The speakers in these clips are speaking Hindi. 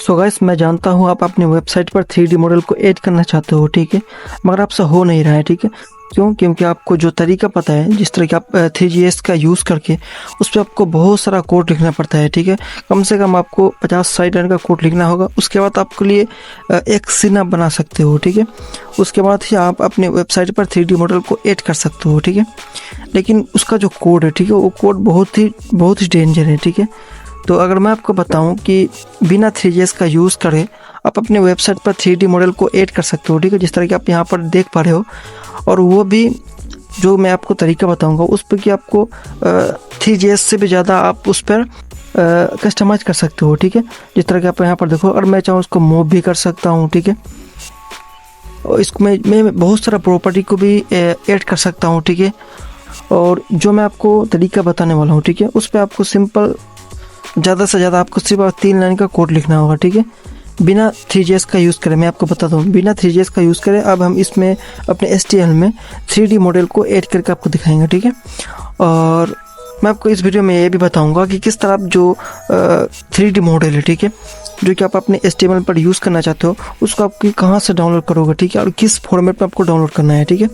सो गाइस, मैं जानता हूँ आप अपने वेबसाइट पर 3D मॉडल को ऐड करना चाहते हो, ठीक है, मगर आपसे हो नहीं रहा है, ठीक है। क्यों? क्योंकि आपको जो तरीका पता है, जिस तरह कि आप 3GS का यूज़ करके उस पर आपको बहुत सारा कोड लिखना पड़ता है, ठीक है। कम से कम आपको 50-60 लाइन का कोड लिखना होगा। उसके बाद आपके लिए एक सीन आप बना सकते हो, ठीक है। उसके बाद ही आप अपने वेबसाइट पर 3D मॉडल को ऐड कर सकते हो, ठीक है। लेकिन उसका जो कोड है, ठीक है, वो कोड बहुत ही डेंजर है, ठीक है। तो अगर मैं आपको बताऊं कि बिना 3GS का यूज़ करे आप अपने वेबसाइट पर 3D मॉडल को ऐड कर सकते हो, ठीक है, जिस तरह कि आप यहाँ पर देख पा रहे हो। और वो भी जो मैं आपको तरीका बताऊंगा उस पर कि आपको 3GS से भी ज़्यादा आप उस पर कस्टमाइज कर सकते हो, ठीक है। जिस तरह कि आप यहाँ पर देखो, और मैं चाहूँ उसको मूव भी कर सकता हूँ, ठीक है। और इसको मैं बहुत सारा प्रॉपर्टी को भी ऐड कर सकता हूँ, ठीक है। और जो मैं आपको तरीका बताने वाला हूँ, ठीक है, उस पर आपको सिंपल ज़्यादा से ज़्यादा आपको सिर्फ 3 लाइन का कोड लिखना होगा, ठीक है, बिना 3GS का यूज़ करें। मैं आपको बताता हूँ, बिना 3GS का यूज़ करें। अब हम इसमें अपने HTML में 3D मॉडल को ऐड करके आपको दिखाएंगे, ठीक है। और मैं आपको इस वीडियो में ये भी बताऊंगा कि किस तरह आप जो 3D मॉडल है, ठीक है, जो कि आप अपने HTML पर यूज़ करना चाहते हो, उसको आप कहाँ से डाउनलोड करोगे, ठीक है, और किस फॉर्मेट में आपको डाउनलोड करना है, ठीक है।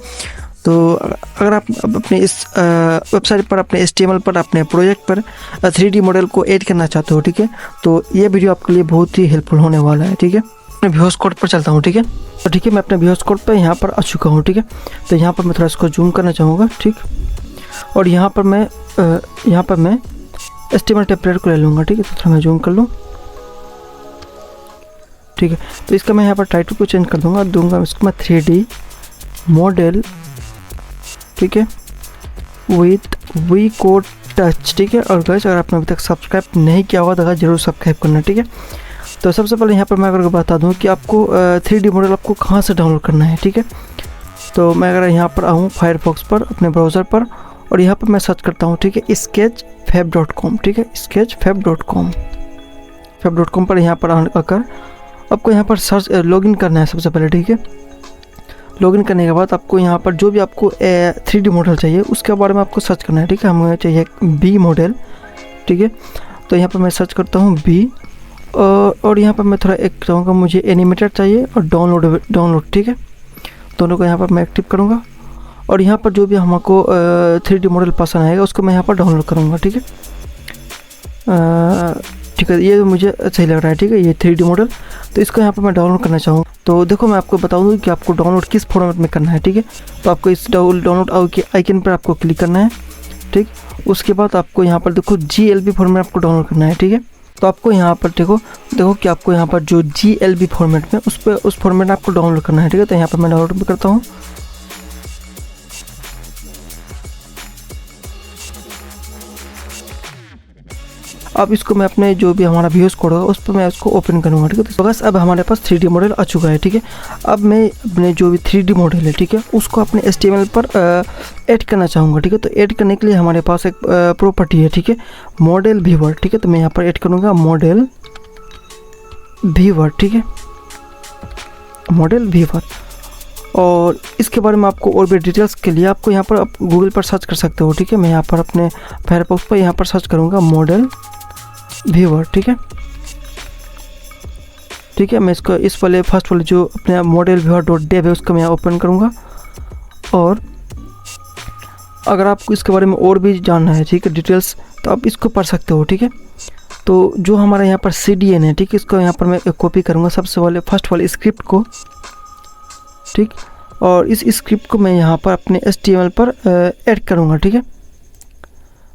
तो अगर आप अपने इस वेबसाइट पर, अपने HTML पर, अपने प्रोजेक्ट पर 3D मॉडल को ऐड करना चाहते हो, ठीक है, तो ये वीडियो आपके लिए बहुत ही हेल्पफुल होने वाला है, ठीक है। मैं व्यूअर्स कोड पर चलता हूँ, ठीक है। तो ठीक है, मैं अपने व्यूअर्स कोड पर यहाँ पर आ चुका हूँ, ठीक है। तो यहाँ पर मैं थोड़ा इसको जूम करना चाहूँगा, ठीक। और यहाँ पर मैं HTML टेम्पलेट को ले लूँगा, ठीक है। तो थोड़ा मैं जूम कर लूँ, ठीक है। तो इसका मैं यहाँ पर टाइटल को चेंज कर दूँगा इसको मैं 3D मॉडल, ठीक है, विथ वी कोड टच, ठीक है। और गाइस, अगर आपने अभी तक सब्सक्राइब नहीं किया होगा तो ज़रूर सब्सक्राइब करना, ठीक है। तो सबसे पहले यहाँ पर मैं अगर बता दूँ कि आपको 3D मॉडल आपको कहाँ से डाउनलोड करना है, ठीक है। तो मैं अगर यहाँ पर आऊँ फायरफॉक्स पर, अपने ब्राउज़र पर, और यहाँ पर मैं सर्च करता हूँ, ठीक है, sketchfab.com, ठीक है, sketchfab.com पर यहाँ पर आकर आपको यहाँ पर सर्च लॉगिन करना है सबसे पहले, ठीक है। लॉगिन करने के बाद आपको यहाँ पर जो भी आपको 3D मॉडल चाहिए उसके बारे में आपको सर्च करना है, ठीक है। हमें चाहिए बी मॉडल, ठीक है। तो यहाँ पर मैं सर्च करता हूँ बी, और यहाँ पर मैं थोड़ा एक चाहूँगा, मुझे एनिमेटेड चाहिए और डाउनलोड, ठीक है। दोनों को यहाँ पर मैं एक्टिव करूँगा, और यहाँ पर जो भी हमको 3D मॉडल पसंद आएगा उसको मैं यहाँ पर डाउनलोड करूँगा, ठीक है। ठीक है, ये मुझे सही लग रहा है, ठीक है, ये 3D मॉडल। तो इसको यहाँ पर मैं डाउनलोड करना चाहूँ। तो देखो, मैं आपको बता दूँ कि आपको डाउनलोड किस फॉर्मेट में करना है, ठीक है। तो आपको इस डाउनलोड आइकन पर आपको क्लिक करना है, ठीक। उसके बाद आपको यहाँ पर देखो GLB फॉर्मेट आपको डाउनलोड करना है, ठीक है। तो आपको यहाँ पर देखो कि आपको यहाँ पर जो GLB फॉर्मेट में उस फॉर्मेट में आपको डाउनलोड करना है, ठीक है। तो यहाँ पर मैं डाउनलोड भी करता हूँ। अब इसको मैं अपने जो भी हमारा व्यूअर्स कोड होगा उस पर मैं इसको ओपन करूँगा, ठीक है। तो बस अब हमारे पास 3D मॉडल आ चुका है, ठीक है। अब मैं अपने जो भी 3D मॉडल है, ठीक है, उसको अपने HTML पर ऐड करना चाहूँगा, ठीक है। तो ऐड करने के लिए हमारे पास एक प्रॉपर्टी है, ठीक है, मॉडल व्यूअर, ठीक है। तो मैं यहाँ पर ऐड करूँगा मॉडल व्यूअर, ठीक है, मॉडल व्यूअर। और इसके बारे में आपको और भी डिटेल्स के लिए आपको यहाँ पर आप गूगल पर सर्च कर सकते हो, ठीक है। मैं यहाँ पर अपने फायरफॉक्स पर यहाँ पर सर्च करूँगा मॉडल व्यूअर, ठीक है, ठीक है। मैं इसको इस वाले फर्स्ट वाले जो अपने मॉडल व्यूअर.dev है उसको मैं यहाँ ओपन करूँगा। और अगर आपको इसके बारे में और भी जानना है, ठीक है, डिटेल्स, तो आप इसको पढ़ सकते हो, ठीक है। तो जो हमारा यहाँ पर CDN है, ठीक है, इसको यहाँ पर मैं कॉपी करूँगा सबसे वाले फर्स्ट वाले स्क्रिप्ट को, ठीक। और इस स्क्रिप्ट को मैं यहाँ पर अपने HTML पर ऐड करूँगा, ठीक है।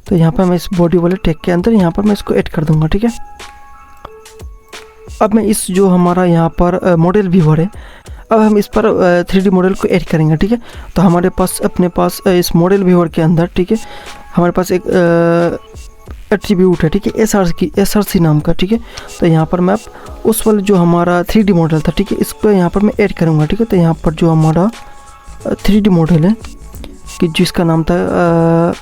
तो यहाँ पर मैं इस बॉडी वाले टैग के अंदर यहाँ पर मैं इसको ऐड कर दूँगा, ठीक है। अब मैं इस जो हमारा यहाँ पर मॉडल व्यूअर है, अब हम इस पर 3D मॉडल को ऐड करेंगे, ठीक है। तो हमारे पास अपने पास इस मॉडल व्यूअर के अंदर, ठीक है, हमारे पास एक एट्रीब्यूट है, ठीक है, SRC नाम का, ठीक है। तो यहाँ पर मैं उस वाले जो हमारा 3D मॉडल था, ठीक है, इसको यहाँ पर मैं ऐड करूँगा, ठीक है। तो यहाँ पर जो हमारा 3D मॉडल है कि जिसका नाम था,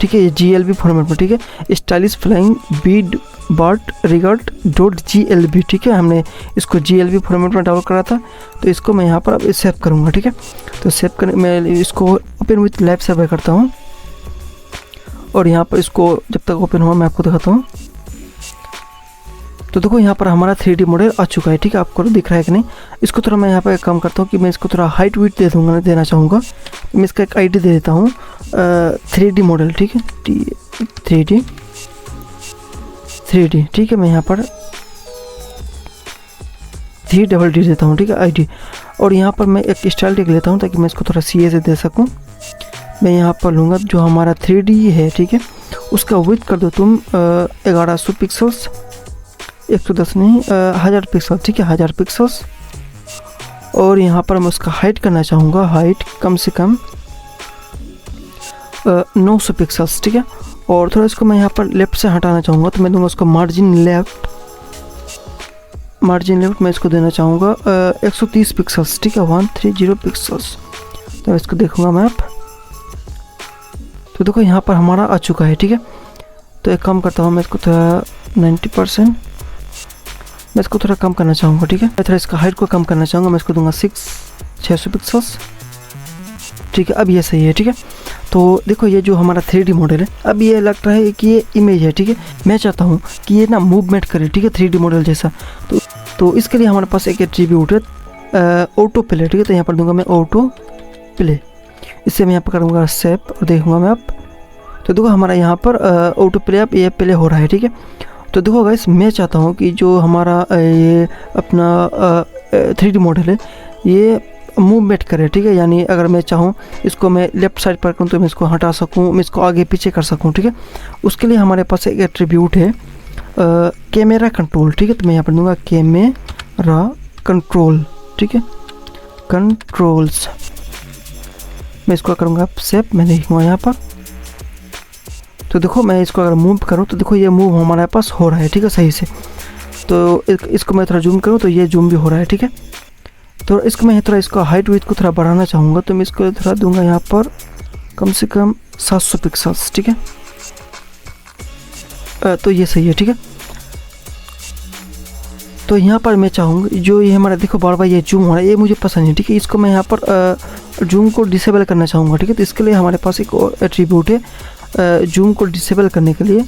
ठीक है, ये GLB फॉर्मेट में, ठीक है, स्टाइलिश फ्लाइंग बीड बर्ड रिगार्ड.glb, ठीक है। हमने इसको GLB फॉर्मेट में डाउनलोड करा था। तो इसको मैं यहाँ पर अब सेव करूँगा, ठीक है। तो सेव करने मैं इसको ओपन विथ लाइव सर्वर करता हूँ, और यहाँ पर इसको जब तक ओपन हुआ मैं आपको दिखाता हूँ। तो देखो यहाँ पर हमारा 3D मॉडल आ चुका है, ठीक है। आपको दिख रहा है कि नहीं। इसको थोड़ा मैं यहाँ पर काम करता हूँ कि मैं इसको थोड़ा हाइट विड्थ दे दूँगा, देना चाहूँगा। मैं इसका एक आईडी दे देता हूँ 3D मॉडल, ठीक है। 3D ठीक है। मैं यहाँ पर 3DD देता हूँ, ठीक है, आईडी। और यहाँ पर मैं एक स्टाइल टेक लेता हूँ ताकि मैं इसको थोड़ा CA से दे सकूँ। मैं यहाँ पर लूँगा जो हमारा 3D है, ठीक है, उसका विड्थ कर दो तुम 1100 पिक्सल्स, 110 नहीं 1000 पिक्सल, ठीक है, 1000 पिक्सल्स। और यहाँ पर मैं उसका हाइट करना चाहूँगा, हाइट कम से कम 900 पिक्सल्स, ठीक है। और थोड़ा इसको मैं यहाँ पर लेफ़्ट से हटाना चाहूँगा, तो मैं दूँगा उसको मार्जिन लेफ़्ट मैं इसको देना चाहूँगा 130 पिक्सल्स, ठीक है, 130 पिक्सल्स। तो इसको देखूँगा मैं अब। तो देखो यहाँ पर हमारा आ चुका है, ठीक है। तो एक काम करता हूँ, मैं इसको थोड़ा 90% मैं इसको थोड़ा कम करना चाहूँगा, ठीक है। मैं थोड़ा इसका हाइट को कम करना चाहूँगा, मैं इसको दूंगा 600 पिक्सल्स, ठीक है। अब ये सही है, ठीक है। तो देखो ये जो हमारा 3D मॉडल है, अब ये लग रहा है कि ये इमेज है, ठीक है। मैं चाहता हूँ कि ये ना मूवमेंट करे, ठीक है, 3D मॉडल जैसा। तो इसके लिए हमारे पास एक एट्रीब्यूट है ऑटो प्ले, ठीक है। तो यहाँ पर दूंगा मैं ऑटो प्ले, इससे मैं यहाँ पर करूँगा सेव और देखूँगा मैं अब। तो देखो हमारा यहाँ पर ऑटो प्ले अब ये प्ले हो रहा है, ठीक है। तो देखो गाइस, मैं चाहता हूँ कि जो हमारा ये अपना 3D मॉडल है ये मूवमेंट करे, ठीक है। यानी अगर मैं चाहूँ इसको मैं लेफ़्ट साइड पर करूँ तो मैं इसको हटा सकूँ, मैं इसको आगे पीछे कर सकूँ, ठीक है। उसके लिए हमारे पास एक एट्रीब्यूट है कैमरा कंट्रोल, ठीक है। तो मैं यहाँ पर दूँगा कैमरा कंट्रोल, ठीक है, कंट्रोल्स। मैं इसको करूँगा सेव, मैं देखूँगा यहाँ पर। तो देखो मैं इसको अगर मूव करूँ तो देखो ये मूव हमारे पास हो रहा है, ठीक है, सही से। तो इसको मैं थोड़ा जूम करूँ तो ये जूम भी हो रहा है, ठीक है। तो इसको मैं थोड़ा इसका हाइट विड्थ को थोड़ा बढ़ाना चाहूँगा, तो मैं इसको थोड़ा दूंगा यहाँ पर कम से कम 700 पिक्सल्स, ठीक है। तो ये सही है, ठीक है। तो यहाँ पर मैं चाहूँगा जो ये हमारा देखो बार बार ये जूम हो रहा है, ये मुझे पसंद नहीं, ठीक है। इसको मैं यहाँ पर जूम को डिसेबल करना चाहूँगा, ठीक है। तो इसके लिए हमारे पास एक एट्रीब्यूट है जूम को डिसेबल करने के लिए,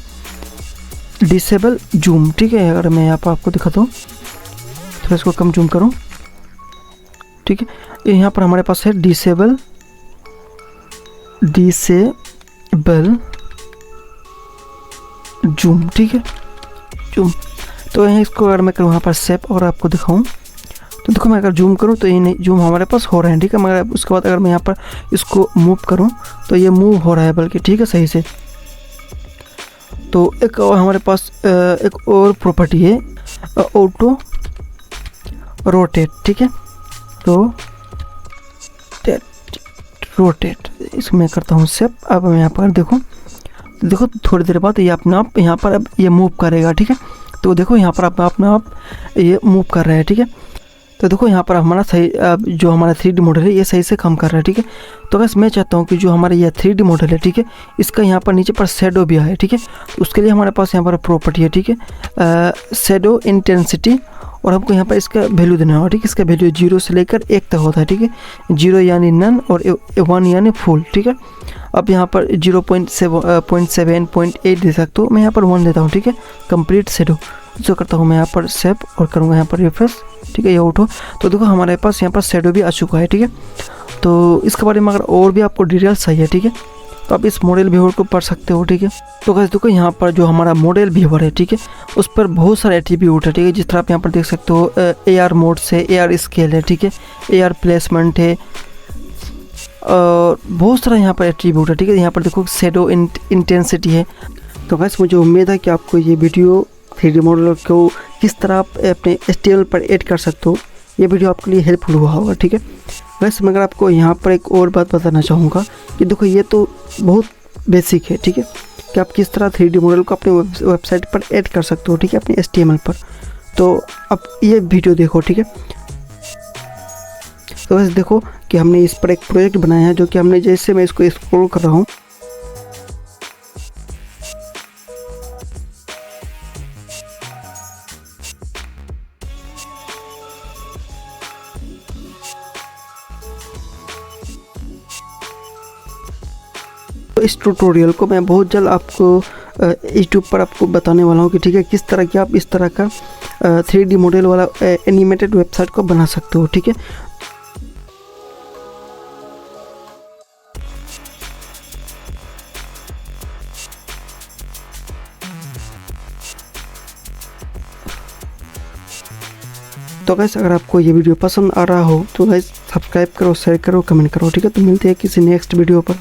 डिसेबल जूम, ठीक है। अगर मैं यहाँ पर आपको दिखाता हूँ, थोड़ा इसको कम जूम करूँ, ठीक है। यहाँ पर हमारे पास है डिसेबल जूम, ठीक है, जूम। तो यहाँ इसको अगर मैं करूँ यहाँ पर सेव और आपको दिखाऊँ तो देखो मैं अगर जूम करूँ तो ये नहीं जूम हमारे पास हो रहा है, ठीक है। मगर उसके बाद अगर मैं यहाँ पर इसको मूव करूँ तो ये मूव हो रहा है बल्कि, ठीक है, सही से। तो एक और हमारे पास एक और प्रॉपर्टी है ऑटो रोटेट, ठीक है। रोटेट इसको मैं करता हूँ सेव। अब मैं यहाँ पर देखो थोड़ी देर बाद ये अपने आप यहाँ पर अब ये मूव करेगा, ठीक है। तो देखो यहाँ पर अपने आप ये मूव कर रहा है, ठीक है। तो देखो यहाँ पर हमारा सही जो हमारा 3D मॉडल है ये सही से काम कर रहा है, ठीक है। तो बस मैं चाहता हूँ कि जो हमारा ये 3D मॉडल है, ठीक है, इसका यहाँ पर नीचे पर शेडो भी है, ठीक है। तो उसके लिए हमारे पास यहाँ पर प्रॉपर्टी है, ठीक है, शेडो इंटेंसिटी। और हमको यहाँ पर इसका वैल्यू देना होगा, ठीक है। इसका वैल्यू 0 से लेकर 1 तक होता है, ठीक है। 0 यानी नन और 1 यानी फुल, ठीक है। अब यहाँ पर 0.7.8 दे सकते हो, मैं यहाँ पर 1 देता हूँ, ठीक है, कंप्लीट शेडो। जो करता हूँ मैं यहाँ पर सेव और करूँगा यहाँ पर रिफ्रेश, ठीक है, ये उठो। तो देखो हमारे पास यहाँ पर शेडो भी आ चुका है, ठीक है। तो इसके बारे में अगर और भी आपको डिटेल्स चाहिए, ठीक है, तो आप इस मॉडल व्यूअर को पढ़ सकते हो, ठीक है। तो गाइस देखो यहाँ पर जो हमारा मॉडल व्यूअर है, ठीक है, उस पर बहुत सारे एट्रीब्यूट है, ठीक है। जिस तरह आप यहाँ पर देख सकते हो AR मोड से AR स्केल है, ठीक है, AR प्लेसमेंट है और बहुत सारा यहाँ पर एट्रीब्यूट है, ठीक है। यहाँ पर देखो शेडो इंटेंसिटी है। तो गाइस मुझे उम्मीद है कि आपको ये वीडियो 3D मॉडल को किस तरह आप अपने HTML पर ऐड कर सकते हो, ये वीडियो आपके लिए हेल्पफुल हुआ होगा, ठीक है। वैसे मगर आपको यहाँ पर एक और बात बताना चाहूँगा कि देखो ये तो बहुत बेसिक है, ठीक है, कि आप किस तरह 3D मॉडल को अपने वेबसाइट पर ऐड कर सकते हो, ठीक है, अपने HTML पर। तो अब ये वीडियो देखो, ठीक है। तो वैसे देखो कि हमने इस पर एक प्रोजेक्ट बनाया है, जो कि हमने जैसे मैं इसको स्क्रॉल कर रहा हूँ इस ट्यूटोरियल को मैं बहुत जल्द आपको यूट्यूब पर आपको बताने वाला हूँ कि ठीक है किस तरह की आप इस तरह का 3D मॉडल वाला एनिमेटेड वेबसाइट को बना सकते हो। ठीक है, तो गाइस अगर आपको ये वीडियो पसंद आ रहा हो तो गाइस सब्सक्राइब करो, शेयर करो, कमेंट करो। ठीक है, तो मिलते हैं किसी नेक्स्ट वीडियो पर।